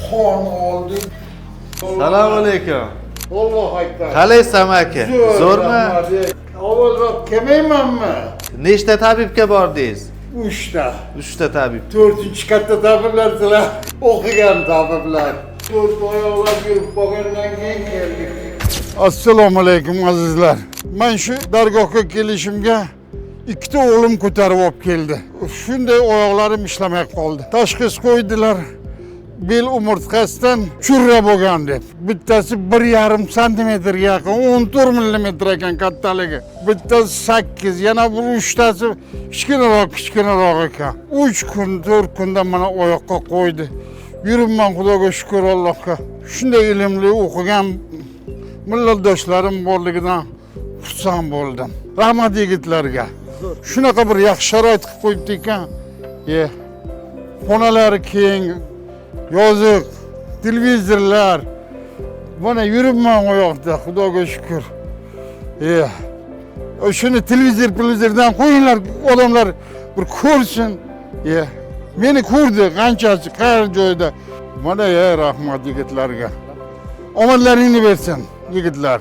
Xon oldi. Assalomu alaykum. Alloh akbar. Qalaysan aka? Zo'rmi? Avvalroq kelmaymanmi? Nechta tabibga bordingiz? 3 ta. 3 ta tabib. 4-katta tabiblar sizlar. O'qigan tabiblar. 4 oyoqlab yurib bo'lgandan keyin keldik. Assalomu alaykum azizlar. Men shu dargohga kelishimga 2 ta o'g'lim ko'tarib olib keldi. Shunday oyoqlarim ishlamay qoldi. Tashxis qo'ydilar. Bel umurtqasidan churra bo'lgan deb. Bittasi 1,5 santimetr yaqin, 14 millimetr ekan kattaligi. Bittasi 8, yana bu 3tasi kichkinaroq ekan. 3 kun, 4 kunda mana oyoqqa qo'ydi. Yuribman Xudoga shukr Allohga. Shunday ilmli o'qigan millatdoshlarim borligidan xursand bo'ldim. Rahmat yigitlarga. Shunaqa bir yaxshi sharoit qilib qo'yibdi ekan. Xonalari keng, yoziq, televizorlar. Mana yuribman o yoqda, Xudoga shukr. Shuni televizordan qo'yinglar, odamlar bir ko'rsin. Meni ko'rdi, qanchasi, qayer joyda. Mana rahmat yigitlarga. Omadlaringni bersin, yigitlar.